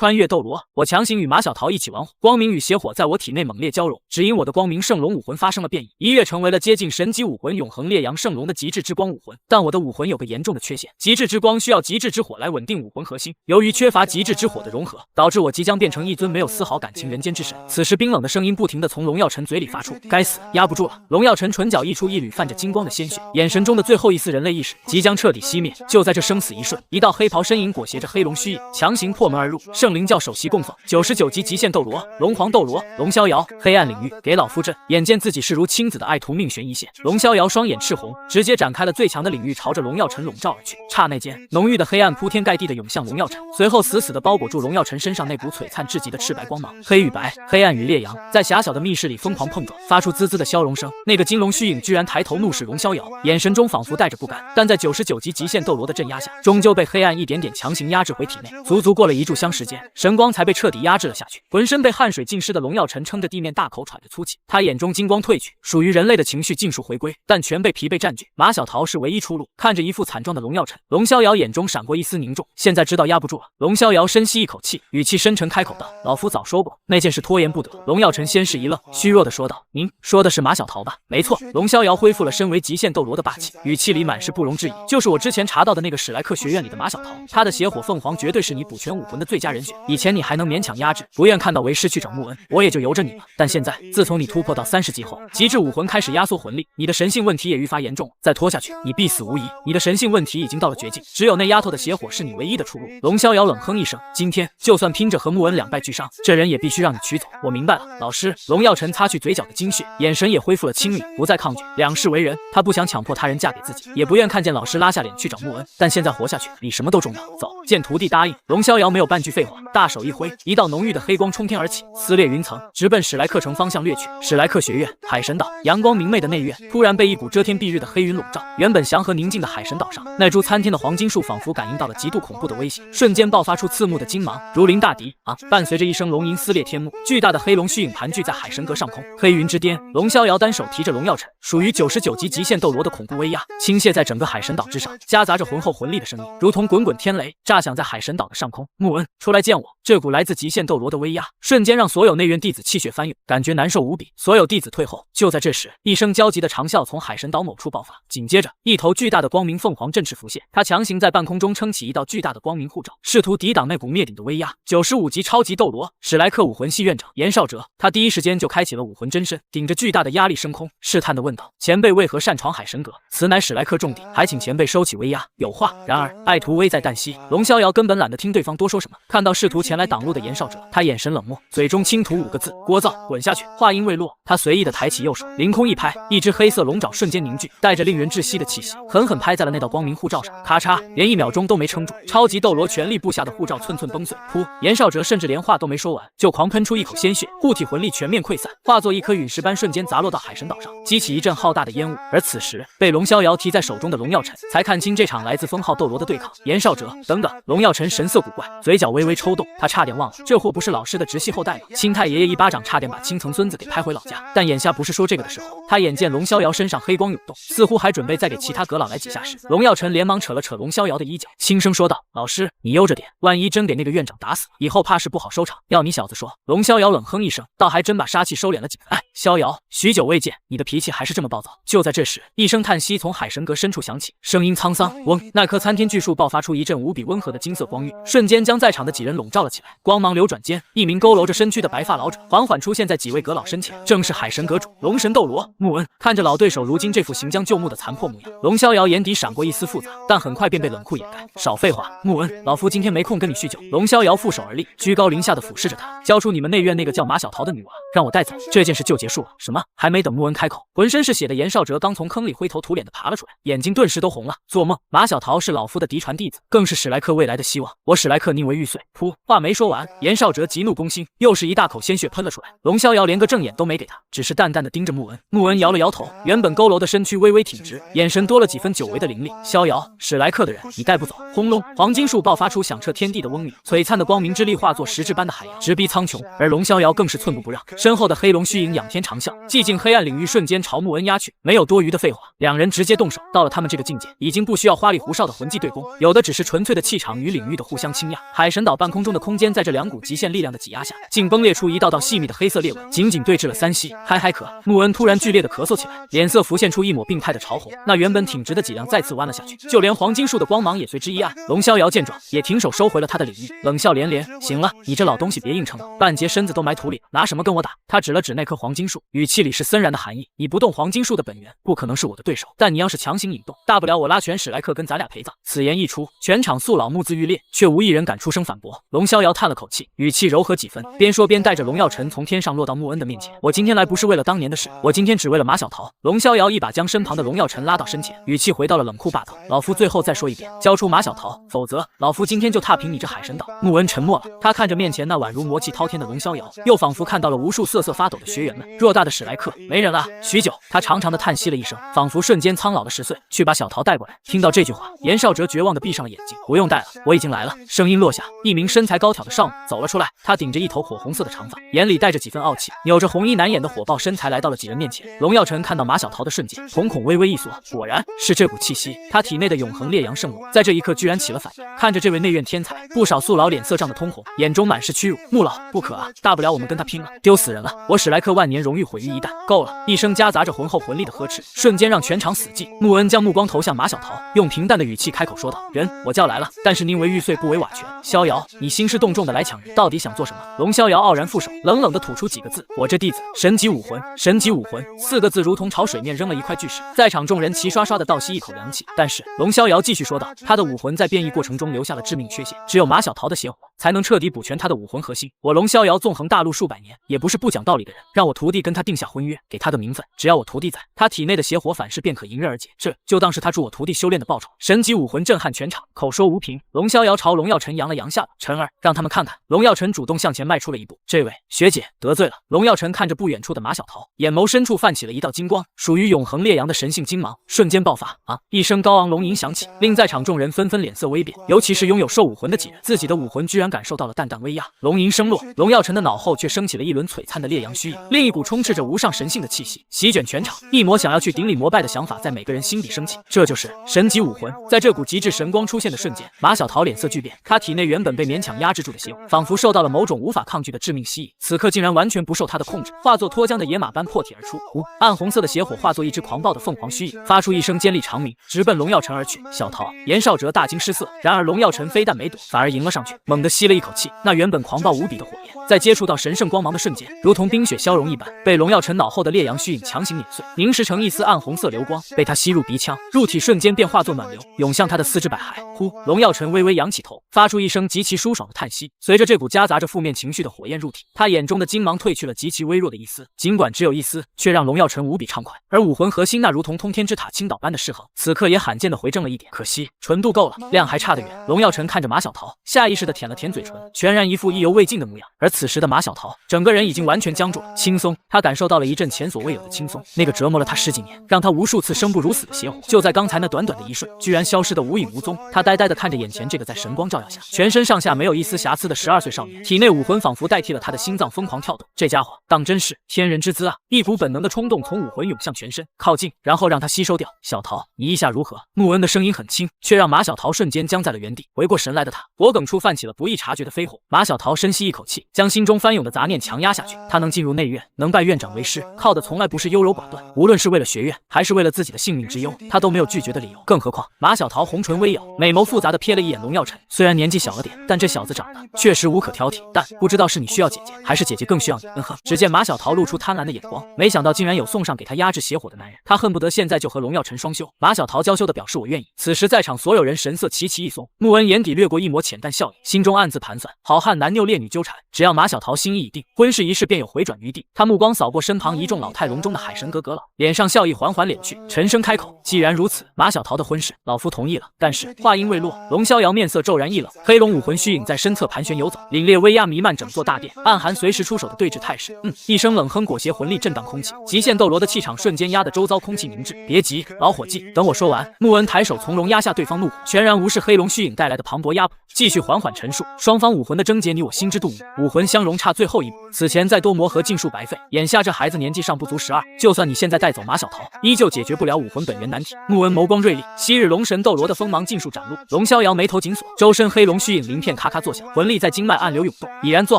穿越斗罗，我强行与马小桃一起玩火，光明与邪火在我体内猛烈交融，只因我的光明圣龙武魂发生了变异，一跃成为了接近神级武魂永恒烈阳圣龙的极致之光武魂。但我的武魂有个严重的缺陷，极致之光需要极致之火来稳定武魂核心，由于缺乏极致之火的融合，导致我即将变成一尊没有丝毫感情人间之神。此时冰冷的声音不停地从龙耀晨嘴里发出，该死，压不住了。龙耀晨唇角溢出一缕泛着金光的鲜血，眼神中的最后一丝人类意识即将彻底熄灭。就在这生死一瞬，一道黑袍身影裹挟着黑龙虚影，强行破门而入。圣灵教首席供奉99级极限斗罗龙皇斗罗龙逍遥，黑暗领域给老夫朕！眼见自己视如亲子的爱徒命悬一线，龙逍遥双眼赤红，直接展开了最强的领域，朝着龙耀晨笼罩而去。刹那间，浓郁的黑暗铺天盖地的涌向龙耀晨，随后死死地包裹住龙耀晨身上那股璀璨至极的赤白光芒。黑与白，黑暗与烈阳，在狭小的密室里疯狂碰撞，发出滋滋的消融声。那个金龙虚影居然抬头怒视龙逍遥，眼神中仿佛带着不甘，但在99级极限斗罗的镇压下，终究被黑暗一点点强行压制回体内。足足过了1炷香时间，神光才被彻底压制了下去。浑身被汗水浸湿的龙耀晨撑着地面大口喘着粗气，他眼中金光褪去，属于人类的情绪尽数回归，但全被疲惫占据。马小桃是唯一出路。看着一副惨状的龙耀晨，龙逍遥眼中闪过一丝凝重，现在知道压不住了。龙逍遥深吸一口气，语气深沉开口道：“老夫早说过，那件事拖延不得。”龙耀晨先是一愣，虚弱地说道：“您说的是马小桃吧？”“没错。”龙逍遥恢复了身为极限斗罗的霸气，语气里满是不容置疑：“就是我之前查到的那个史莱克学院里的马小桃，他的邪火凤凰绝对是你补全武魂的最佳人选。以前你还能勉强压制，不愿看到为师去找穆恩，我也就由着你了。但现在，自从你突破到30级后，极致武魂开始压缩魂力，你的神性问题也愈发严重，再拖下去，你必死无疑。你的神性问题已经到了绝境，只有那丫头的邪火是你唯一的出路。”龙逍遥冷哼一声：“今天就算拼着和穆恩两败俱伤，这人也必须让你取走。我明白了，老师。”龙耀晨擦去嘴角的精血，眼神也恢复了清丽，不再抗拒。两世为人，他不想强迫他人嫁给自己，也不愿看见老师拉下脸去找穆恩，但现在活下去比什么都重要。走，见徒弟答应。龙逍遥没有半句废话，大手一挥，一道浓郁的黑光冲天而起，撕裂云层，直奔史莱克城方向掠去。史莱克学院海神岛，阳光明媚的内院突然被一股遮天蔽日的黑云笼罩。原本祥和宁静的海神岛上，那株参天的黄金树仿佛感应到了极度恐怖的威胁，瞬间爆发出刺目的金芒，如临大敌啊！伴随着一声龙吟撕裂天幕，巨大的黑龙虚影盘踞在海神阁上空。黑云之巅，龙逍遥单手提着龙耀晨，属于99级极限斗罗的恐怖威压倾泻在整个海神岛之上，夹杂着浑厚魂力的声音，如同滚滚天雷炸响在海神岛的上空。穆恩，出来见我！这股来自极限斗罗的威压，瞬间让所有内院弟子气血翻涌，感觉难受无比。所有弟子退后。就在这时，一声焦急的长啸从海神岛某处爆发，紧接着，一头巨大的光明凤凰振翅浮现，它强行在半空中撑起一道巨大的光明护罩，试图抵挡那股灭顶的威压。95级超级斗罗史莱克武魂系院长严少哲，他第一时间就开启了武魂真身，顶着巨大的压力升空，试探地问道：“前辈为何擅闯海神阁？此乃史莱克重地，还请前辈收起威压，有话。”然而爱徒危在旦夕，龙逍遥根本懒得听对方多说什么。看到试图前来挡路的严少哲，他眼神冷漠，嘴中轻吐5个字：“聒噪，滚下去。”话音未落，他随意地抬起右手，凌空一拍，一只黑色龙爪瞬间凝聚，带着令人窒息的气息，狠狠拍在了那道光明护罩上。咔嚓，连1秒钟都没撑住，超级斗罗全力布下的护罩寸寸崩碎。噗！严少哲甚至连话都没说完，就狂喷出一口鲜血，护体魂力全面溃散，化作一颗陨石般瞬间砸落到海神岛上，激起一阵浩大的烟雾。而此时被龙逍遥提在手中的龙耀晨才看清这场来自封号斗罗的对抗。严少哲，等等！龙耀晨神色古怪，嘴角微微抽动，他差点忘了，这货不是老师的直系后代吗？亲太爷爷一巴掌差点把青层孙子给拍回老家。但眼下不是说这个的时候。他眼见龙逍遥身上黑光涌动，似乎还准备再给其他阁老来几下时，龙耀晨连忙扯了扯龙逍遥的衣角，轻声说道：“老师，你悠着点，万一真给那个院长打死，以后怕是不好收场。要你小子说。”龙逍遥冷哼一声，倒还真把杀气收敛了几分。哎，逍遥，许久未见，你的脾气还是这么暴躁。就在这时，一声叹息从海神阁深处响起，声音沧桑。嗡！那棵参天巨树爆发出一阵无比温和的金色光晕，瞬间将在场的几人笼罩了起来。光芒流转间，一名佝偻着身躯的白发老者缓缓出现在几位阁老身前，正是海神阁主龙神斗罗穆恩。看着老对手如今这副行将就木的残破模样，龙逍遥眼底闪过一丝复杂，但很快便被冷酷掩盖。少废话，穆恩，老夫今天没空跟你叙旧。龙逍遥负手而立，居高临下的俯视着他，交出你们内院那个叫马小桃的女娃，让我带走，这件事就结束了。什么？还没等穆恩开口，浑身是血的严少哲刚从坑里灰头土脸的爬了出来，眼睛顿时都红了。做梦！马小桃是老夫的嫡传弟子，更是史莱克未来的希望，我史莱克宁为玉碎。噗！话没说完，严少哲急怒攻心，又是一大口鲜血喷了出来。龙逍遥连个正眼都没给他，只是淡淡的盯着穆恩。穆恩摇了摇头，原本佝偻的身躯微微挺直，眼神多了几分久违的凌厉。逍遥，史莱克的人你带不走。轰隆！黄金树爆发出响彻天地的嗡鸣，璀璨的光明之力化作实质般的海洋，直逼苍穹。而龙逍遥更是寸步不让，身后的黑龙虚影仰天长啸，寂静黑暗领域瞬间朝穆恩压去。没有多余的废话，两人直接动手。到了他们这个境界，已经不需要花里胡哨的魂技对攻，有的只是纯粹的气场与领域的互相倾轧。海神岛半半空中的空间在这两股极限力量的挤压下，竟崩裂出一道道细密的黑色裂纹，紧紧对峙了3息。嗨嗨咳！穆恩突然剧烈的咳嗽起来，脸色浮现出一抹病态的潮红，那原本挺直的脊梁再次弯了下去，就连黄金树的光芒也随之一暗。龙逍遥见状，也停手收回了他的领域，冷笑连连：“行了，你这老东西别硬撑了，半截身子都埋土里，拿什么跟我打？”他指了指那棵黄金树，语气里是森然的寒意：“你不动黄金树的本源，不可能是我的对手。但你要是强行引动，大不了我拉全史莱克跟咱俩陪葬。”此言一出，全场肃老目眦欲裂，却无一人敢出声反驳。龙逍遥叹了口气，语气柔和几分，边说边带着荣耀尘从天上落到穆恩的面前：“我今天来不是为了当年的事，我今天只为了马小桃。”龙逍遥一把将身旁的荣耀尘拉到身前，语气回到了冷酷霸道：“老夫最后再说一遍，交出马小桃，否则老夫今天就踏平你这海神岛。”穆恩沉默了，他看着面前那宛如魔气滔天的龙逍遥，又仿佛看到了无数瑟瑟发抖的学员们。偌大的史莱克，没人了。许久，他长长的叹息了一声，仿佛瞬间苍老了10岁。去把小桃带过来。听到这句话，严少哲绝望的闭上了眼睛。不用带了，我已经来了。声音落下，一名身材高挑的少女走了出来，她顶着一头火红色的长发，眼里带着几分傲气，扭着红衣难掩的火爆身材来到了几人面前。龙耀晨看到马小桃的瞬间，瞳孔微微一缩，果然是这股气息，他体内的永恒烈阳圣龙在这一刻居然起了反应。看着这位内院天才，不少素老脸色涨得通红，眼中满是屈辱。穆老，不可啊，大不了我们跟他拼了，丢死人了，我史莱克万年荣誉毁于一旦。够了！一声夹杂着浑厚魂力的呵斥，瞬间让全场死寂。穆恩将目光投向马小桃，用平淡的语气开口说道：“人我叫来了，但是宁为玉碎不为瓦全。逍遥，你兴师动众的来抢人，到底想做什么？”龙逍遥傲然负手，冷冷的吐出几个字：“我这弟子神级武魂，神级武魂。”4个字如同朝水面扔了一块巨石，在场众人齐刷刷的倒吸一口凉气。但是龙逍遥继续说道：“他的武魂在变异过程中留下了致命缺陷，只有马小桃的邪火才能彻底补全他的武魂核心。我龙逍遥纵横大陆数百年，也不是不讲道理的人。让我徒弟跟他定下婚约，给他个名分，只要我徒弟在，他体内的邪火反噬便可迎刃而解。这就当是他助我徒弟修炼的报酬。”神级武魂震撼全场，口说无凭。龙逍遥朝龙耀晨扬了扬下巴：“晨儿，让他们看看。”龙耀晨主动向前迈出了一步：“这位学姐得罪了。”龙耀晨看着不远处的马小桃，眼眸深处泛起了一道金光，属于永恒烈阳的神性金芒瞬间爆发。啊！一声高昂龙吟响起，令在场众人纷纷脸色微变，尤其是拥有兽武魂的几人，自己的武魂居然感受到了淡淡威压。龙吟声落，龙耀晨的脑后却升起了一轮璀璨的烈阳虚影，另一股充斥着无上神性的气息席卷全场，一抹想要去顶礼膜拜的想法在每个人心底升起。这就是神级武魂。在这股极致神光出现的瞬间，马小桃脸色巨变，她体内原本被勉强压制住的邪火，仿佛受到了某种无法抗拒的致命吸引，此刻竟然完全不受她的控制，化作脱缰的野马般破体而出。暗红色的邪火化作一只狂暴的凤凰虚影，发出一声尖利长鸣，直奔龙耀晨而去。小桃、严少哲大惊失色，然而龙耀晨非但没躲，反而迎了上去，猛地吸了一口气，那原本狂暴无比的火焰，在接触到神圣光芒的瞬间，如同冰雪消融一般，被龙耀晨脑后的烈阳虚影强行碾碎，凝实成一丝暗红色流光，被他吸入鼻腔，入体瞬间便化作暖流，涌向他的四肢百骸。呼！龙耀晨微微扬起头，发出一声极其舒爽的叹息。随着这股夹杂着负面情绪的火焰入体，他眼中的金芒褪去了极其微弱的一丝，尽管只有一丝，却让龙耀晨无比畅快。而武魂核心那如同通天之塔倾倒般的势衡，此刻也罕见的回正了一点，可惜纯度够了，量还差得远。龙耀晨看着马小桃，下意识的舔了舔嘴唇，全然一副意犹未尽的模样。而此时的马小桃，整个人已经完全僵住了，轻松。他感受到了一阵前所未有的轻松，那个折磨了他10几年，让他无数次生不如死的邪火，就在刚才那短短的一瞬，居然消失得无影无踪。他呆呆的看着眼前这个在神光照耀下，全身上下没有一丝瑕疵的12岁少年，体内武魂仿佛代替了他的心脏疯狂跳动。这家伙当真是天人之姿啊！一股本能的冲动从武魂涌向全身，靠近，然后让他吸收掉。小桃，你意下如何？穆恩的声音很轻，却让马小桃瞬间僵在了原地。回过神来的他，脖颈处泛起了不易察觉的飞火。马小桃深吸一口气，将心中翻涌的杂念强压下去。他能进入内院，能拜院长为师，靠的从来不是优柔寡断，无论是为了学院，还是为了自己的性命之忧，他都没有拒绝的理由。更何况，马小桃红唇微咬，美眸复杂的瞥了一眼龙耀晨。虽然年纪小了点，但这小子长得确实无可挑剔。但不知道是你需要姐姐，还是姐姐更需要你。呵，只见马小桃露出贪婪的眼光，没想到竟然有送上给他压制邪火的男人，他恨不得现在就和龙耀晨双修。马小桃娇羞的表示我愿意。此时在场所有人神色齐齐一松，穆恩眼底掠过一抹浅淡笑意，心中暗自盘算：好汉难拗烈女纠缠，只要马小桃心意已定，婚事一事便有回转余地。他目光扫过身旁一众老态龙钟的海神阁阁老，脸上笑意缓缓敛去，沉声开口：既然如此，马小桃的婚事老夫同意了。但是话音未落，龙逍遥面色骤然一冷，黑龙武魂虚影在身侧盘旋游走，凛冽威压弥漫整座大殿，暗含随时出手的对峙态势。一声冷哼，裹挟魂力震荡空气，极限斗罗的气场瞬间压得周遭空气凝滞。别急，老伙计，等我说完。穆恩抬手从容压下对方怒火，全然无视黑龙虚影带来的磅礴压迫，继续缓缓陈述：双方武魂的症结你我心知肚明，武魂魂相容差最后一步，此前再多磨合尽数白费。眼下这孩子年纪尚不足12，就算你现在带走马小桃，依旧解决不了武魂本源难题。穆恩眸光锐利，昔日龙神斗罗的锋芒尽数展露。龙逍遥眉头紧锁，周身黑龙虚影鳞片咔咔作响，魂力在经脉暗流涌动，已然做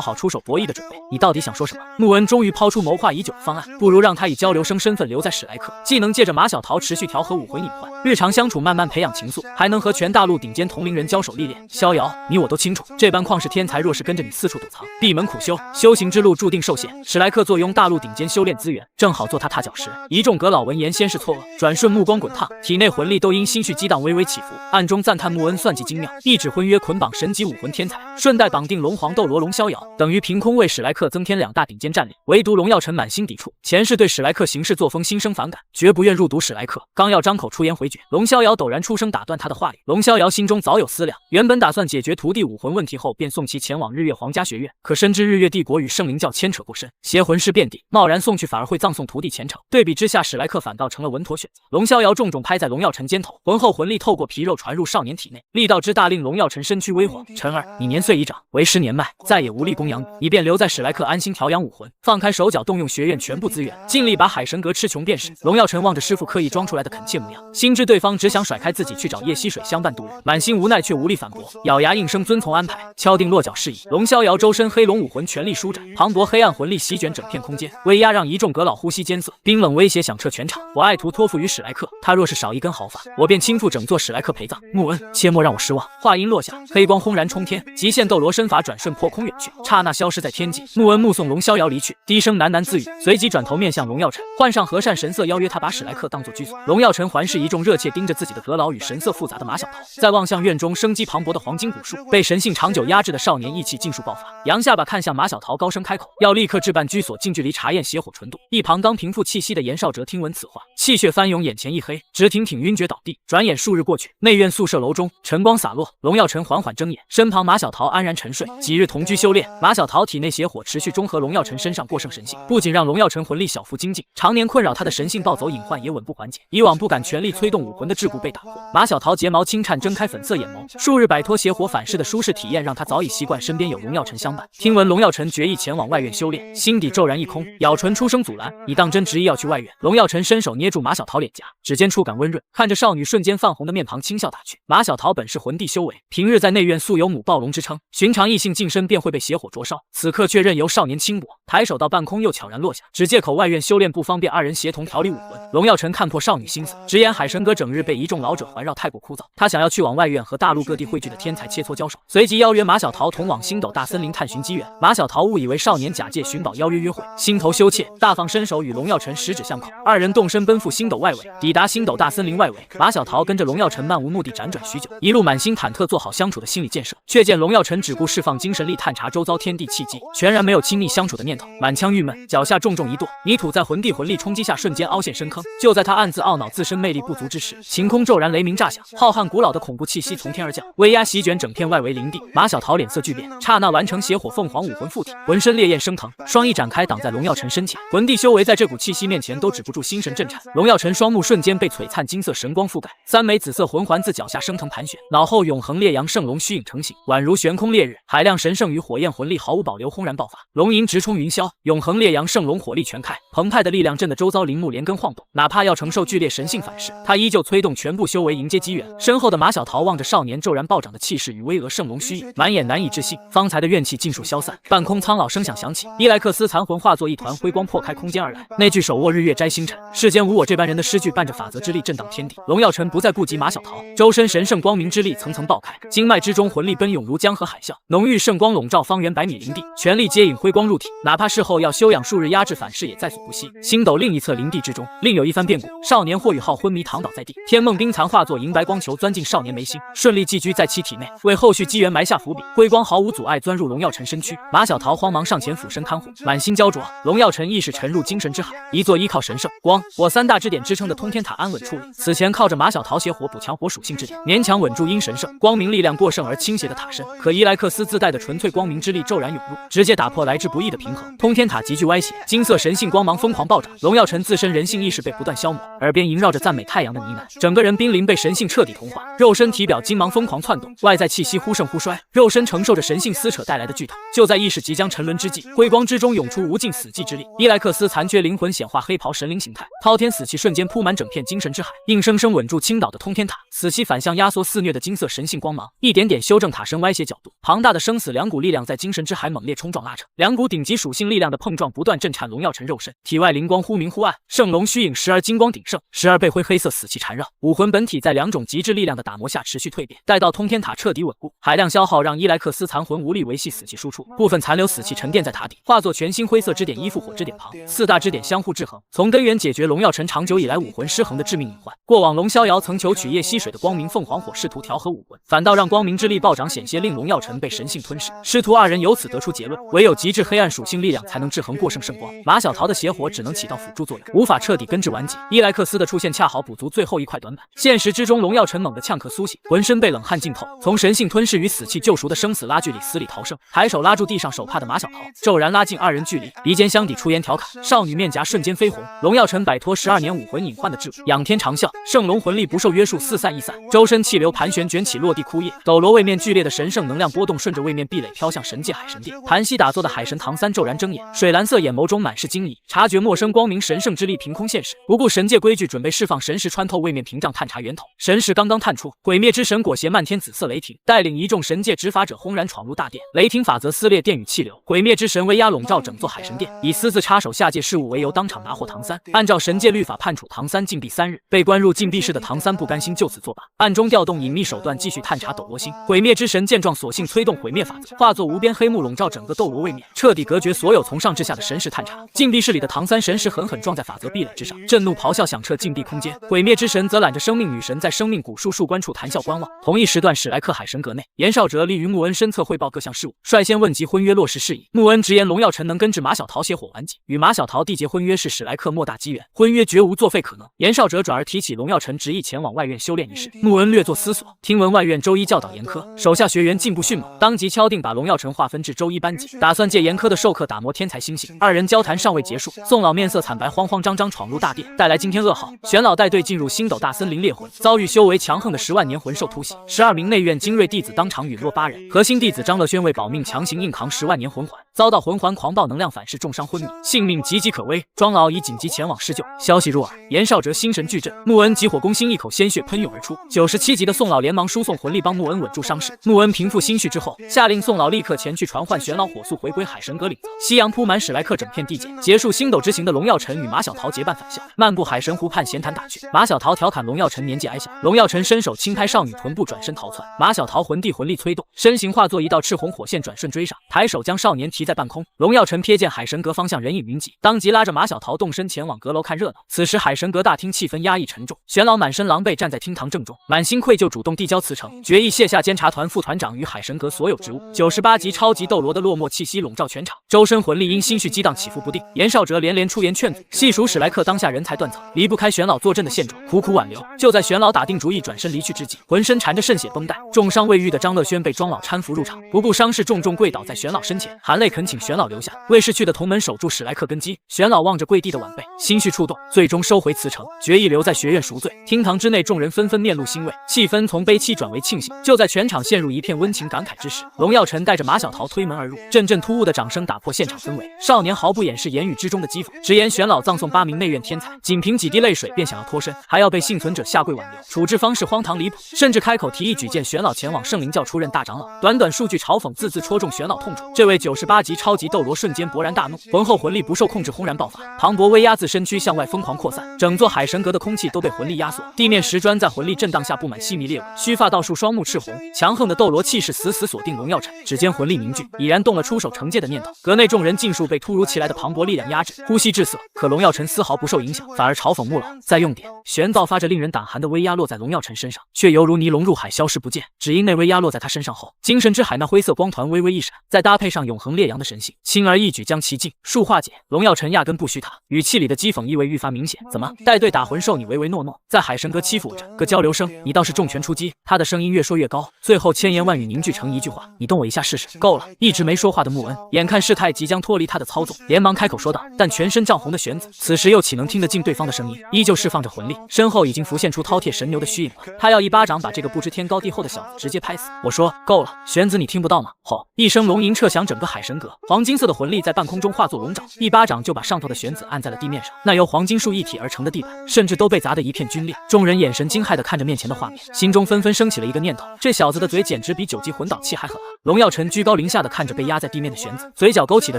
好出手博弈的准备。你到底想说什么？穆恩终于抛出谋划已久的方案，不如让他以交流生身份留在史莱克，既能借着马小桃持续调和武魂隐患，日常相处慢慢培养情愫，还能和全大陆顶尖同龄人交手历练。逍遥，你我都清楚，这般旷世天才若是跟着你四处躲藏，闭门苦修，修行之路注定受限。史莱克坐拥大陆顶尖修炼资源，正好做他踏脚石。一众阁老闻言先是错愕，转瞬目光滚烫，体内魂力都因心绪激荡微微起伏，暗中赞叹穆恩算计精妙，一纸婚约捆绑神级武魂天才，顺带绑定龙皇斗罗龙逍遥，等于凭空为史莱克增添2大顶尖战力。唯独荣耀臣满心抵触，前世对史莱克行事作风心生反感，绝不愿入读史莱克。刚要张口出言回绝，龙逍遥陡然出声打断他的话里。龙逍遥心中早有思量，原本打算解决徒弟武魂问题后，便送其前往日月皇家学院，可深知日月帝国与圣灵教牵扯过深，邪魂事遍地，贸然送去反而会葬送徒弟前程。对比之下，史莱克反倒成了稳妥选择。龙逍遥重重拍在荣耀臣肩头，浑厚魂力透过皮肉传入少年体内，力道之大令荣耀臣身躯微晃。臣儿，你年岁已长，为师年迈，再也无力供养你，你便留在史莱克安心调养武魂，放开手脚动用学院全部资源，尽力把海神阁吃穷便是。荣耀臣望着师傅刻意装出来的恳切模样，心知对方只想甩开自己去找叶溪水相伴度日，满心无奈却无力反驳，咬牙应声遵从安排，敲定落脚事宜。龙逍遥周身黑龙武魂全力舒展，磅礴黑暗魂力席卷整片空间，威压让一众阁老呼吸艰涩，冰冷威胁响彻全场。我爱徒托付于史莱克，他若是少一根毫发，我便倾覆整座史莱克陪葬。穆恩，切莫让我失望。话音落下，黑光轰然冲天，极限斗罗身法转瞬破空远去，刹那消失在天际。穆恩目送龙逍遥离去，低声喃喃自语，随即转头面向荣耀臣，换上和善神色，邀约他把史莱克当作居所。荣耀臣环视一众热切盯着自己的阁老与神色复杂的马小桃，再望向院中生机磅礴的黄金古树，被神性长久压制的少年意气尽数爆发，扬下巴看向马小桃，高声开口，要立刻置办居所，近距离查验邪火纯度。一旁刚平复气息的严少哲听闻此话，气血翻涌，眼前一黑，直挺挺晕厥倒地。转眼数日过去，内院宿舍楼中晨光洒落，荣耀臣缓缓睁眼，身旁马小桃安然沉睡。几日同居修炼，马小桃体内邪火持续中和荣耀臣身上过剩神性，不仅让荣耀臣魂力小幅精进，常年困扰他的神性暴走隐患也稳步缓解。以往不敢全力催动武魂的桎梏被打破，马小桃睫毛轻颤，睁开粉色眼眸。数日摆脱邪火反噬的舒适体验，让他早已习惯身边有荣耀臣相伴。听闻荣耀臣决意前往外院修炼，心底骤然一空，咬唇出声阻拦，你当真执意要去外院？荣耀臣伸手捏住马小桃脸颊，指尖触感温润，看着少女瞬间泛红的面庞，轻笑打去。马小桃本是魂帝修为，平日在内院素有母暴龙之称，寻常异性近身便会被邪火灼烧，此刻却任由少年轻薄，抬手到半空又悄然落下，只借口外院修炼不方便，二人协同调理武魂。荣耀臣看破少女心思，直言海神阁整日被一众老者环绕太过枯燥，他想要去往外院和大陆各地汇聚的天才切磋交手，随即邀约马小桃同往星斗大森林探寻机缘。马小桃误以为少年假借寻宝邀约约会，心头羞怯，大方伸手与荣耀臣十指相扣，二人动身奔赴星斗外围。抵达星斗大森林外围，马小桃跟着荣耀臣漫无目的辗转许久，一路满心忐忑，做好相处的心理建设，却见荣耀臣只顾释放精神力探查周遭天地气机，全然没有亲密相处的念头，满腔郁闷，脚下重重一跺，泥土在魂帝魂力冲击下瞬间凹陷深坑。就在他暗自懊恼自身魅力不足之时，晴空骤然雷鸣炸响，浩瀚古老的恐怖气息从天而降，威压席卷整片外围林地。马小桃脸色巨变，刹那完成邪火凤凰武魂附体，浑身烈焰升腾，双翼展开挡在荣耀臣身前。魂帝修为在这股气息面前都止不住心神震颤，荣耀臣双目瞬间被璀璨金色神光覆盖，三枚紫色魂环自脚下升腾盘旋，脑后永恒烈阳圣龙虚影成型，宛如悬空烈日，海量神圣与火焰魂力毫无保留轰然爆发，龙吟直冲云霄，永恒烈阳圣龙火力全开，澎湃的力量震得周遭林木连根晃动，哪怕要承受剧烈神性反噬，他依旧催动全部修为迎接机缘。身后的马小桃望着少年骤然暴涨的气势与巍峨圣龙虚影，满眼难以置信，方才的怨气尽数消散。半空苍老声响响起，伊莱克斯残魂化作一团辉光破开空间而来，那句手握日月摘星辰，世间无我这般人的诗句伴着法则之力震荡天地。荣耀臣不再顾及马小桃，周身神圣光明之力层层爆开，经脉之中魂力奔涌如江河海啸，浓郁圣光笼罩方圆100米林地，全力接引辉光入体，哪怕事后要休养数日压制反噬也在所不惜。星斗另一侧林地之中，另有一番变故，少年霍雨浩昏迷躺倒在地，天梦冰蚕化作银白光球钻进少年眉心，顺利寄居在其体内，为后续机缘埋下伏笔。辉光毫无阻碍钻入荣耀臣身躯，马小桃慌忙上前俯身看护，满心焦灼。荣耀臣意识沉入精神之海，一座依靠神圣、光、火3大支点支撑的通天塔安稳矗立。此前靠着马小桃邪火补强火属性之点，勉强稳住因神圣、光明力量过剩而倾斜的塔身，可伊莱克斯自带的纯粹光明之力骤然涌入，直接打破来之不易的平衡。通天塔急剧歪斜，金色神性光芒疯狂暴涨，荣耀臣自身人性意识被不断消磨，耳边萦绕着赞美太阳的呢喃，整个人濒临被神性彻底同化，肉身体表金芒疯狂窜动，外在气息忽盛忽衰，肉身承受着神性撕扯带来的剧痛。就在意识即将沉沦之际，辉光之中涌出无尽死寂之力。伊莱克斯残缺灵魂显化黑袍神灵形态，滔天死气瞬间铺满整片精神之海，硬生生稳住倾倒的通天塔。死气反向压缩肆虐的金色神性光芒，一点点修正塔身歪斜角度。庞大的生死两股力量在精神之海猛烈冲撞拉扯，两股顶级属性力量的碰撞不断震颤龙耀晨肉身，体外灵光忽明忽暗，圣龙虚影时而金光鼎盛，时而被灰黑色死气缠绕。武魂本体在两种极致力量的打磨下持续蜕变，待到通天塔彻底稳固，海量消耗让伊莱克斯残魂无力维系死气输出，部分残留死气沉淀在塔底，化作全新灰色支点依附火支点旁，四大支点相互制衡，从根源解决龙耀晨长久以来武魂失衡的致命隐患。过往龙逍遥曾求取夜溪水的光明凤凰火试图调和武魂，反倒让光明之力暴涨险些令龙耀晨被神性吞噬。师徒二人由此得出结论，唯有极致黑暗属性力量才能制衡过剩圣光，马小桃的邪火只能起到辅助作用，无法彻底根治完结。伊莱克斯的出现恰好补足最后一块短板。现实之中，龙耀晨猛地呛咳苏醒，浑身被冷汗浸透，从神性吞噬与死气救赎的生死拉锯里死里逃生，抬手拉住地上手帕的马小桃，骤然拉近二人距离，鼻尖相抵出言调侃，少女面颊瞬间绯红。龙耀晨摆脱12年武魂隐患的桎梏，仰天长啸，圣龙魂力不受约束四散易散，周身气流盘旋卷起落地枯叶，斗罗位面剧烈的神圣能量波动顺着位面壁垒飘向神界海神殿。盘膝打坐的海神唐三骤然睁眼，水蓝色眼眸中满是惊疑，察觉陌生光明神圣之力凭空现世，不顾神界规矩准备释放神识穿透位面屏障探查源头。神识刚刚探出，毁灭之神裹挟漫天紫色雷霆，带领一众神界执法者轰然闯入大殿，雷霆法则撕裂电与气流，毁灭之神威压笼罩整座海神殿，以私自插手下界事务为由当场拿获唐三，按照神界律法判处唐三禁闭3日。被关入禁闭室的唐三不甘心就此作罢，暗中调动隐秘手段继续探查斗罗星。毁灭之神见状索性催动毁灭法则，化作无边黑幕笼罩整个斗罗位面，彻底隔绝所有从上至下的神识探查。禁闭室里的唐三神识狠狠撞在法则壁垒之上，震怒咆哮响彻禁闭空间。毁灭之神则揽着生命女神在生命古树关处谈笑观望。同一时段，史莱克海神阁内，严少哲立于穆恩身侧汇报各项事务，率先问及婚约落实事宜。穆恩直言龙耀晨能根治马小桃邪火完结，与马小桃缔结婚约是史莱克莫大机缘，婚约绝无作废可能。严少哲转而提起龙耀晨执意前往外院修炼一事，穆恩略作思索，听闻外院周一教导严苛，手下学员进步迅猛，当即敲定把龙耀晨划分至周一班级，打算借严苛的授课打磨天才心性。二人交谈尚未结束，宋老面色惨白，慌慌张张闯入大殿，带来惊天噩耗。玄老带队进入星斗大森林猎魂，遭遇修为强横的10万年魂兽突袭，12名内院精锐弟子当场陨落8人，核心弟子张乐轩为保命强行硬扛10万年魂环，遭到魂环狂暴能量反噬，重伤昏迷，性命岌岌可危。庄老已紧急前往施救。消息入耳，严少哲心神俱震，穆恩急火攻心，一口鲜血喷涌而出。97级的宋老连忙输送魂力帮穆恩稳住伤势。穆恩平复心绪之后，下令宋老立刻前去传唤玄老，火速回归海神阁领。夕阳铺满史莱克整片地界，结束星斗之行的龙耀晨与马小桃结伴返校，漫步海神湖畔闲谈打趣。马小桃调侃龙耀晨年纪矮小，龙耀晨伸手轻拍少女臀部，转身逃窜。马小桃魂帝魂力催动，身形化作一道赤红火线，转瞬追上，抬手将少年提在半空。龙耀晨瞥见海神阁方向人影云集，当即拉着马小桃动身前往阁楼看热闹。此时海神阁大厅气氛压抑沉重，玄老满身狼狈站在厅堂正中，满心愧疚，主动递交辞呈，决意卸下监察团副团长与海神阁所有职务。98级超级斗罗的落寞气息笼罩全场，周身魂力因心绪激荡起伏不定。严少哲连连出言劝阻，细数史莱克当下人才断层，离不开玄老坐镇的现状，苦苦挽留。就在玄老打定主意转身离去之际，浑身缠着渗血绷带，重伤未愈的张乐轩被庄老搀扶入场，不顾伤势重重跪倒在玄老身前，含泪恳请玄老留下，为逝去的同门守住史莱克根基。玄老望着跪地的晚辈，心绪触动，最终收回辞呈，决意留在学院赎罪。厅堂之内，众人纷纷面露欣慰，气氛从悲戚转为庆幸。就在全场陷入一片温情感慨之时，龙耀晨带着马小桃推门而入，阵阵突兀的掌声打破现场氛围。少年毫不掩饰言语之中的讥讽，直言玄老葬送8名内院天才，仅凭几滴泪水便想要脱身，还要被幸存者下跪挽留，处置方式荒唐离谱，甚至开口提议举荐玄老前往圣灵教出任大长老。短短数句嘲讽，字字戳中玄老痛处。这位98级超级斗罗瞬间勃然大怒，浑厚魂力不受控制轰然爆发，磅礴威压自身躯向外疯狂扩散，整座海神阁的空气都被魂力压缩，地面石砖在魂力震荡下布满细密裂纹。须发道树，双目赤红，强横的斗罗气势死死锁定龙耀晨，指尖魂力凝聚，已然动了出手惩戒的念头。阁内众人尽数被突如其来的磅礴力量压制，呼吸滞涩，可龙耀晨丝毫不受影响，反而嘲讽穆老再用点。玄爆发着令人胆寒的威压落在龙耀晨身上，却犹如尼龙入海消失不见。只因那威压落在他身上后，精神之海那灰色光团微微一闪，再搭配上永恒烈阳阳的神性，轻而易举将其尽数化解。荣耀尘压根不虚他，语气里的讥讽意味愈发明显。怎么，带队打魂兽你唯唯诺诺，在海神阁欺负我着个交流生，你倒是重拳出击。他的声音越说越高，最后千言万语凝聚成一句话：你动我一下试试。够了！一直没说话的穆恩，眼看事态即将脱离他的操纵，连忙开口说道。但全身涨红的玄子，此时又岂能听得进对方的声音，依旧释放着魂力，身后已经浮现出饕餮神牛的虚影了。他要一巴掌把这个不知天高地厚的小子直接拍死。我说够了，玄子，你听不到吗？吼！一声龙吟彻响整个海神阁，黄金色的魂力在半空中化作龙爪，一巴掌就把上头的玄子按在了地面上。那由黄金树一体而成的地板，甚至都被砸得一片皲裂。众人眼神惊骇地看着面前的画面，心中纷纷升起了一个念头：这小子的嘴简直比9级魂导器还狠啊！荣耀尘居高临下地看着被压在地面的玄子，嘴角勾起的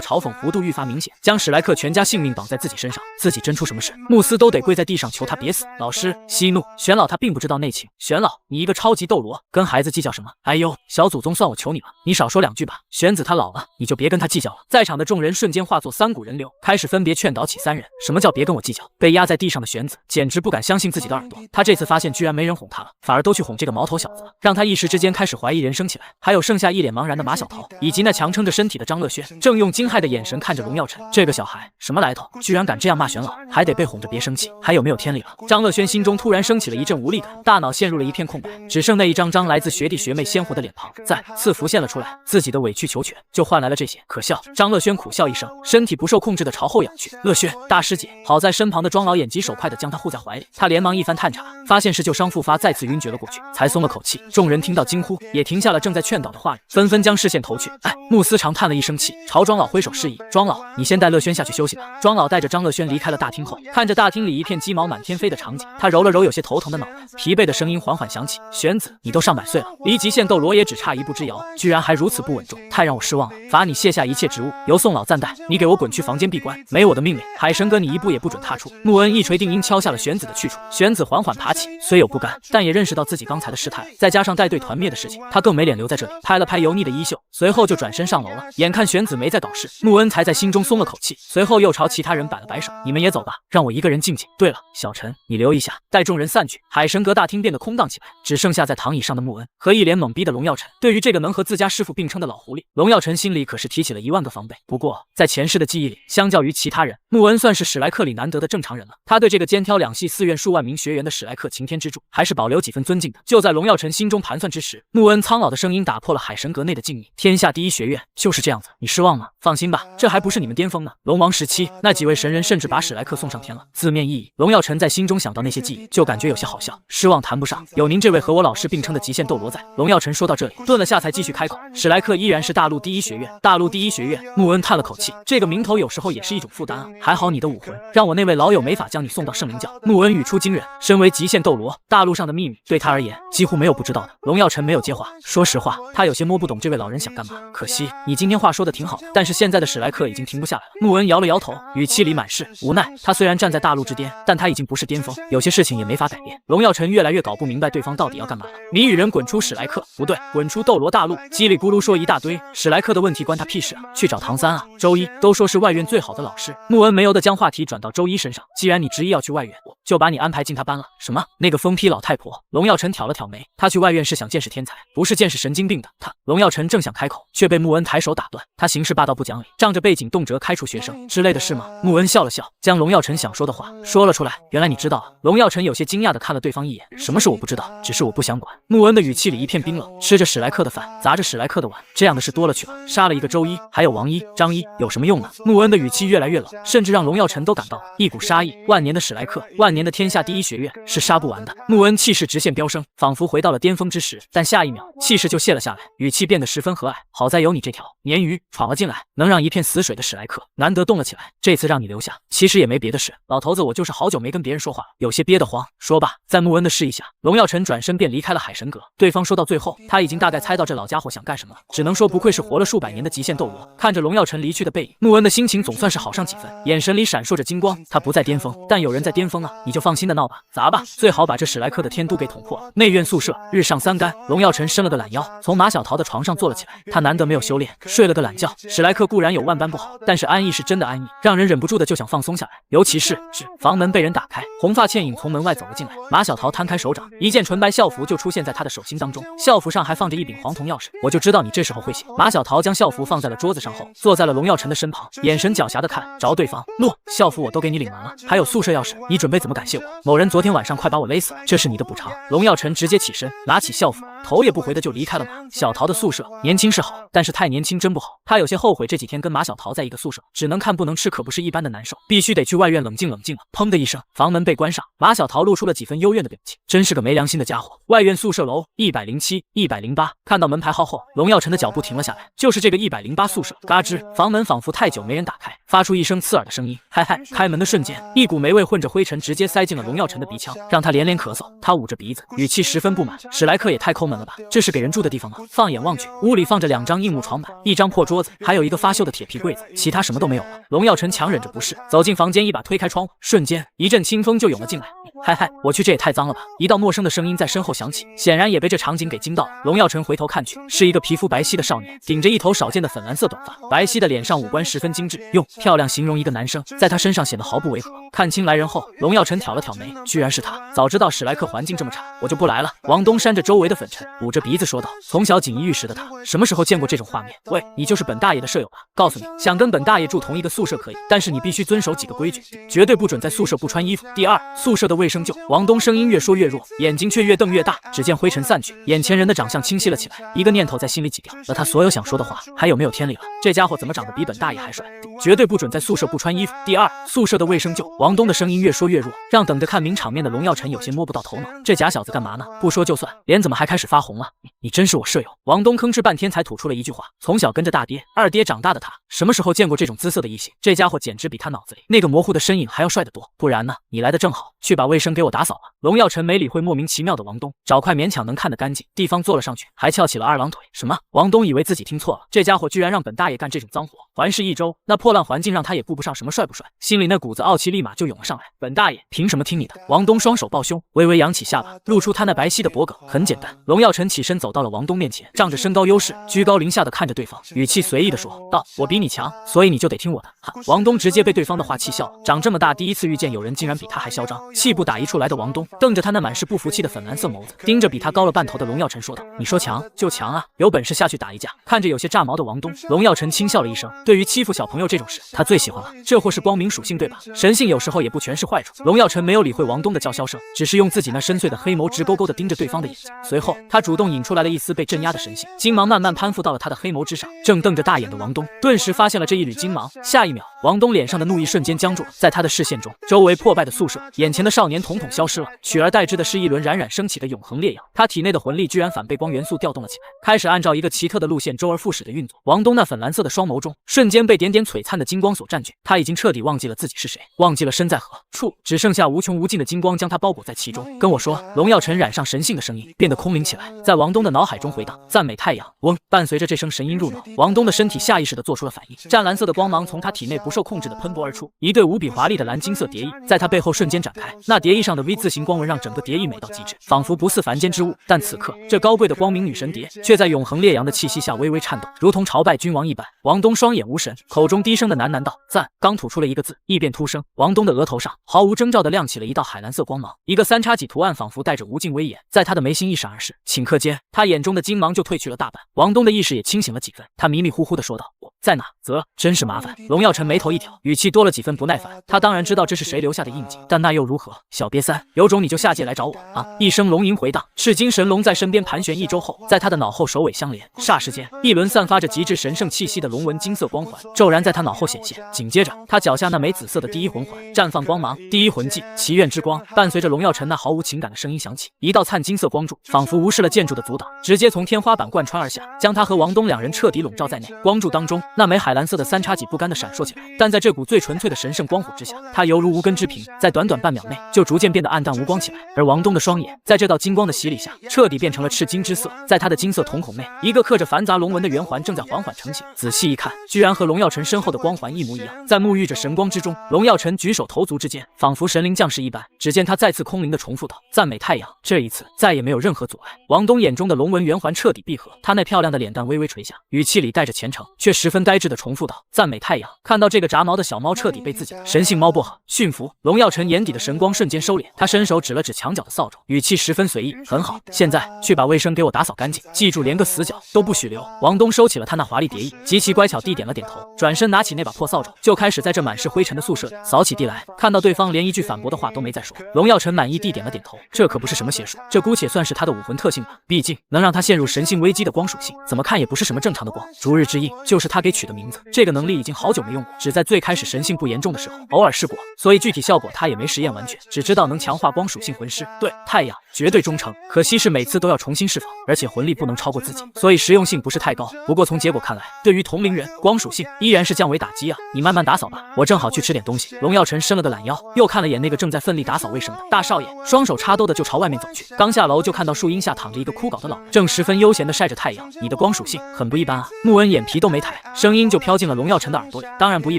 嘲讽弧度愈发明显，将史莱克全家性命绑在自己身上，自己真出什么事，穆斯都得跪在地上求他别死。老师息怒，玄老他并不知道内情。玄老，你一个超级斗罗，跟孩子计较什么？哎呦，小祖宗算我求你了，你少说2句吧。玄子他老了，你就别跟他计较了。在场的众人瞬间化作3股人流，开始分别劝导起3人。什么叫别跟我计较？被压在地上的玄子简直不敢相信自己的耳朵，他这次发现居然没人哄他了，反而都去哄这个毛头小子了，让他一时之间开始怀疑人生起来。还有剩下一脸茫然的马小桃，以及那强撑着身体的张乐轩，正用惊骇的眼神看着荣耀尘。这个小孩什么来头？居然敢这样骂玄老，还得被哄着别生气，还有没有天理了？张乐轩心中突然升起了一阵无力感，大脑陷入了一片空白，只剩那一张张来自学弟学妹鲜活的脸庞再次浮现了出来。自己的委曲求全就换来了这些，可笑！张乐轩苦笑一声，身体不受控制的朝后仰去。乐轩，大师姐！好在身旁的庄老眼疾手快的将他护在怀里，他连忙一番探查，发现是旧伤复发，再次晕厥了过去，才松了口气。众人听到惊呼，也停下了正在劝导的话语，纷纷将视线投去。哎，穆思长叹了一声气，朝庄老挥手示意：庄老，你先带乐轩下去休息吧。庄老带着张乐轩离开了大厅后，看着大厅里一片鸡毛满天飞的场景，他揉了揉有些头疼的脑袋，疲惫的声音缓缓响起：玄子，你都上100岁了，离极限斗罗也只差1步之遥，居然还如此不稳重，太让我失望了。罚你卸下一切职务，由宋老暂代，你给我滚去房间闭关，没我的命令，海神阁你一步也不准踏出。穆恩一锤定音敲下了玄子的去处。玄子缓缓爬起，虽有不甘，但也认识到自己刚才的失态，再加上带队团灭的事情，他更没脸留在这里，拍了拍油腻的衣袖，随后就转身上楼了。眼看玄子没再搞事，穆恩才在心中松了口气，随后又朝其他人摆了摆手：你们也走吧，让我一个人静静。对了，小陈，你留一下。待众人散去，海神阁大厅变得空荡起来，只剩下在躺椅上的穆恩和一脸懵逼的荣耀尘。对于这个能和自家师傅并称的老狐狸，荣耀尘心里可是提起了1万个防备。不过在前世的记忆里，相较于其他人，穆恩算是史莱克里难得的正常人了。他对这个肩挑2系4院数万名学员的史莱克擎天之柱还是保留几分尊敬的。就在荣耀尘心中盘算之时，穆恩苍老的声音打破了海神阁内的静谧：天下第一学院就是这样子，你失望吗？放心吧，这还不是你们巅峰呢。龙王时期那几位神人甚至把史莱克送上天了。字面意义，荣耀尘在心中想到那些记忆，就感觉有些好笑。失望谈不上，有您这位和我老师并称的极限斗罗在。荣耀尘说到这里，顿了下才继续开口：史莱克依然是大陆第一学院。大陆第一学院，穆恩叹了口气，这个名头有时候也是一种负担啊。还好你的武魂，让我那位老友没法将你送到圣灵教。穆恩语出惊人，身为极限斗罗，大陆上的秘密对他而言几乎没有不知道的。荣耀尘没有接话，说实话，他有些摸不懂这位老人想干嘛。可惜你今天话说的挺好的，但是现在的史莱克已经停不下来了。穆恩摇了摇头，语气里满是无奈。他虽然站在大陆之巅，但他已经不是巅峰，有些事情也没法改变。荣耀尘越来越搞不明白对方到底要干嘛了。你与人滚出史莱克，不对，滚出斗罗大陆。叽里咕噜说一大堆，史莱克的问题关他屁事啊？去找唐三啊，周一，都说是外院最好的老师。穆恩没由得将话题转到周一身上。既然你执意要去外院，我就把你安排进他班了。什么？那个疯批老太婆？荣耀尘挑了挑眉，他去外院是想见识天才，不是见识神经病的。荣耀尘正想开口，却被穆恩抬手打断。他行事霸道不讲理，仗着背景动辄开除学生之类的事吗？穆恩笑了笑，将荣耀尘想说的话说了出来。原来你知道了。荣耀尘有些惊讶地看了对方一眼。什么事我不知道，只是我不想管。穆恩的语气里一片冰冷。吃着史莱克的饭，砸着史莱克的碗，这样的事多了去了。杀了一个周一，还有王一、张一，有什么用呢？穆恩的语气越来越冷，甚至让荣耀尘都感到一股杀意。万年的史莱克，万年的天下第一学院，是杀不完的。穆恩气势直线飙升，仿佛回到了巅峰之时，但下一秒气势就泄了下来，语气变得十分和蔼。好在有你这条鲶鱼闯了进来，能让一片死水的史莱克难得动了起来。这次让你留下，其实也没别的事，老头子我就是好久没跟别人说话，有些憋得慌。说罢，在穆恩的示意下，荣耀尘转身便离开了海神阁。对方说到最后，他已经大概猜到这老家伙想干什么了，只能说不愧是活了数百年的极限斗罗。看着荣耀尘离去的背影，穆恩的心情总算是好上几分，眼神里闪烁着金光。他不在巅峰，但有人在巅峰啊，你就放心的闹吧，砸吧，最好把这史莱克的天都给捅破。内院宿舍，日上3竿，荣耀尘伸了个懒腰，从马小桃的床上坐了起来。他难得没有修炼，睡了个懒觉。史莱克固然有万般不好，但是安逸是真的安逸，让人忍不住的就想放松下来。尤其是房门被人打开，红发倩影从门外走了进来。马小桃摊开手掌，一件纯白校服就出现在他的手心当中，校服上还放着一柄黄铜钥匙。我就知道你这时候会写。马小桃将校服放在了桌子上后，坐在了龙耀晨的身旁，眼神狡黠的看着对方。诺，校服我都给你领完了，还有宿舍钥匙，你准备怎么感谢我？某人昨天晚上快把我勒死了，这是你的补偿。龙耀晨直接起身，拿起校服，头也不回的就离开了马小桃的宿舍。年轻是好，但是太年轻真不好。他有些后悔这几天跟马小桃在一个宿舍，只能看不能吃，可不是一般的难受，必须得去外院冷静冷静了。砰的一声，房门被关上，马小桃露出了几分幽怨的表情，真是个没良心的家伙。外院宿舍楼107、108，看到门牌号后，龙耀晨的脚步停了下来，就是这个108宿舍。嘎吱，房门仿佛太久没人打开，发出一声刺耳的声音。嗨嗨，开门的瞬间，一股霉味混着灰尘直接塞进了龙耀晨的鼻腔，让他连连咳嗽。他捂着鼻子，语气十分不满：史莱克也太抠门了吧，这是给人住的地方吗？放眼望去，屋里放着2张硬木床板，一张破桌子，还有一个发锈的铁皮柜子，其他什么都没有了。龙耀晨强忍着不适，走进房间，一把推开窗户，瞬间一阵清风就涌了进来。嗨嗨，我去，这也太脏了吧！一道陌生的声音在身后响起，显然也被这场景给惊到了。龙耀晨回头看去，是一个皮肤白皙的少年，顶着一头少见的粉蓝色短发，白皙的脸上五官十分精致，用漂亮形容一个男生，在他身上显得毫不违和。看清来人后，龙耀晨挑了挑眉，居然是他！早知道史莱克环境这么差，我就不来了。王东扇着周围的粉尘，捂着鼻子说道：从小锦衣玉食的他，什么时候见过这种画面？喂，你就是本大爷的舍友吧？告诉你，想跟本大爷住同一个宿舍可以，但是你必须遵守几个规矩，绝对不准在宿舍不穿衣服。第二，宿舍的卫生就……王东声音越说越弱，眼睛却越瞪越大。只见灰尘散去，眼前人的长相清晰了起来，一个念头在心里挤掉了他所有想说的话，还有没有天理了？这家伙怎么长得比本大爷还帅？绝对不准在宿舍不穿衣服。第二，宿舍的卫生就……王东的声音越说越弱，让等着看明场面的龙耀晨有些摸不到头脑。这假小子干嘛呢？不说就算，脸怎么还开始发红了？你真是我舍友？王东吭哧半天才吐出了一句话。从小跟着大爹、二爹长大的他，什么时候见过这种姿色的异性？这家伙简直比他脑子里那个模糊的身影还要帅得多。不然呢？你来的正好，去把卫生给我打扫了。龙耀晨没理会莫名其妙的王东，找块勉强能看得干净地方坐了上去，还翘起了二郎腿。什么？王东以为自己听错了，这家伙居然让本大爷干这种脏活。环视一周，那破烂环境让他也顾不上什么帅不帅，心里那股子傲气立马就涌了上来。本大爷凭什么听你的？王东双手抱胸，微微扬起下巴，露出他那白皙的脖颈。很简单。龙耀晨起身走到了王东面前，仗着身高优势，居高临下的看着对方，语气随意的说道：我比你强，所以你就得听我的。王东直接被对方的话气笑了，长这么大第一次遇见有人竟然比他还嚣张。气不打一处来的王东瞪着他那满是不服气的粉蓝色眸子，盯着比他高了半头的龙耀晨说道：你说强就强啊，有本事下去打一架。看着有些炸毛的王东，龙耀晨轻笑了一声，对于欺负小朋友这种事他最喜欢了，这货是光明属性对吧？神性有时候也不全是坏处。龙耀晨没有理会王东的叫嚣声，只是用自己那深邃的黑眸直勾勾地盯着对方的眼睛，随后他主动引出来了一丝被镇压的神性，金芒慢慢攀附到了他的黑眸之上。正瞪着大眼的王东顿时发现了这一缕金芒，下一秒王东脸上的怒意瞬间僵住了。在他的视线中，周围破败的宿舍，眼前的少年统统消失了，取而代之的是一轮冉冉升起的永恒烈阳。他体内的魂力居然反被光元素调动了起来，开始按照一个奇特的路线周而复始的运作。王东那粉蓝色的双眸中瞬间被点点璀璨的金光所占据，他已经彻底忘记了自己是谁，忘记了身在何处，只剩下无穷无尽的金光将他包裹在其中。跟我说，龙耀晨染上神性的声音变得空灵起来，在王东的脑海中回荡，赞美太阳。嗡，伴随着这声神音入脑，王东的身体下意识地做出了反应，湛蓝色的光芒从他体内不受控制地喷薄而出，一对无比华丽的蓝金色蝶翼在他背后瞬间展开，那蝶翼上的 V 字形光纹让整个蝶翼美到极致，仿佛不似凡间之物。但此刻，这高贵的光明女神蝶却在永恒烈阳的气息下微微颤抖，如同朝拜君王一般。王东双眼无神，口中低声的喃喃道：赞。刚吐出了一个字，异变突生，王东的额头上毫无征兆地亮起了一道海蓝色光芒，一个三叉戟图案仿佛带着无尽威严，在他的眉心一闪而逝。顷刻间，他眼中的金芒就褪去了大半，王东的意识也清醒了几分，他迷迷糊糊地说道：我在哪？啧，真是麻烦。龙耀晨眉头一挑，语气多了几分不耐烦。他当然知道这是谁留下的印记，但那又如何？小瘪三，有种你就下界来找我啊！一声龙吟回荡，赤金神龙在身边盘旋一周后，在他的脑后首尾相连，霎时间，一轮散发着极致神圣气息的龙纹金色光环骤然在他脑后显现。紧接着，他脚下那枚紫色的第一魂环绽放光芒，第一魂技祈愿之光，伴随着龙耀晨那毫无情感的声音响起，一道灿金色光柱仿佛无视了建筑的阻挡，直接从天花板贯穿而下，将他和王东两人彻底笼罩在内。光柱当中，那枚海蓝色的三叉戟不甘地闪烁起来，但在这股最纯粹的神圣光火之下，它犹如无根之萍，在短短半秒内就逐渐变得暗淡无光起来。而王东的双眼在这道金光的洗礼下，彻底变成了赤金之色，在他的金色瞳孔内，一个刻着繁杂龙纹的圆环正在缓缓成型。仔细一看，居然和龙耀晨身后的光环一模一样。在沐浴着神光之中，龙耀晨举手投足之间，仿佛神灵降世一般。只见他再次空灵地重复道：赞美太阳。这一次再也没有任何阻碍，王东眼中的龙纹圆环彻底闭合，他那漂亮的脸蛋微微垂下，语气里带着虔诚，却十分呆滞地重复道：“赞美太阳。”看到这个炸毛的小猫彻底被自己神性猫薄荷驯服，龙耀成眼底的神光瞬间收敛，他伸手指了指墙角的扫帚，语气十分随意：“很好，现在去把卫生给我打扫干净，记住连个死角都不许留。”王东收起了他那华丽叠翼，极其乖巧地点了点头，转身拿起那把破扫帚，就开始在这满是灰尘的宿舍里扫起地来。看到对方连一句反驳的话都没再说，龙耀成满意地点了点头，这可不是什么邪术，这姑且算是他的武魂特性吧。毕竟能让他陷入神性危机的光属性，怎么看也不是什么正常的光。逐日之印就是他给取的名字，这个能力已经好久没用过，只在最开始神性不严重的时候偶尔试过，所以具体效果他也没实验完全，只知道能强化光属性魂师，对太阳绝对忠诚。可惜是每次都要重新释放，而且魂力不能超过自己，所以实用性不是太高。不过从结果看来，对于同龄人，光属性依然是降维打击啊！你慢慢打扫吧，我正好去吃点东西。龙耀成伸了个懒腰，又看了眼那个正在奋力打扫卫生的大少爷，双手插兜的就朝外面走去。刚下楼就看到树荫下躺着一个枯槁的老人，正十分悠闲的晒着太阳。你的光属性很不一般啊！穆恩眼皮都没抬，声音就飘进了龙耀成的耳朵里。当然不一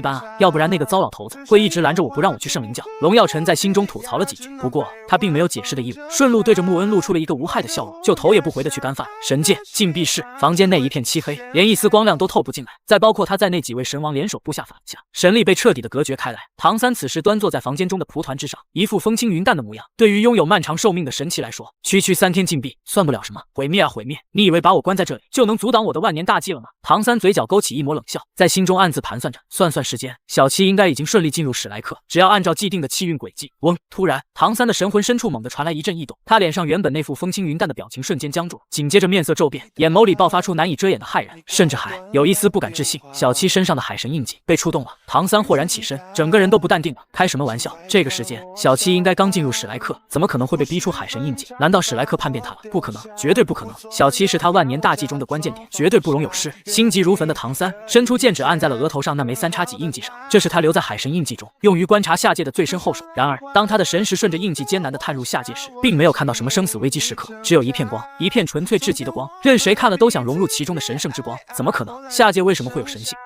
般啊，要不然那个糟老头子会一直拦着我不让我去圣灵教。龙耀成在心中吐槽了几句，不过他并没有解释的义务，顺路对着穆恩露出了一个无害的笑容，就头也不回的去干饭。神界禁闭室，房间内一片漆黑，连一丝光亮都透不进来，再包括他在内几位神王联手布下法下，神力被彻底的隔绝开来。唐三此时端坐在房间中的蒲团之上，一副风轻云淡的模样。对于拥有漫长寿命的神奇来说，区3天禁闭算不了什么，毁灭啊毁灭！你以为把我关在这里就能阻挡我的万年大计了吗？唐三嘴角勾起一抹冷笑，在心中暗自盘算着，算时间，小七应该已经顺利进入史莱克，只要按照既定的气运轨迹。嗡！突然，唐三的神魂深处猛地传来一阵异动，他脸上原本那副风轻云淡的表情瞬间僵住，紧接着面色骤变，眼眸里爆发出难以遮掩的骇然，甚至还有一丝不敢置信。小七身上的海神印记被触动了，唐三豁然起身，整个人都不淡定了。开什么玩笑？这个时间，小七应该刚进入史莱克，怎么可能会被逼出海神印记？难道史莱克叛变他了？不可能，绝对不可能！小七是他万年大计中的关键点，绝对不容有失。心急如焚的唐三伸出剑指按在了额头上那枚3x戟印记上，这是他留在海神印记中用于观察下界的最深后手。然而，当他的神识顺着印记艰难地探入下界时，并没有看到什么生死危机时刻，只有一片光，一片纯粹至极的光，任谁看了都想融入其中的神圣之光。怎么可能？下界为什么会有神性？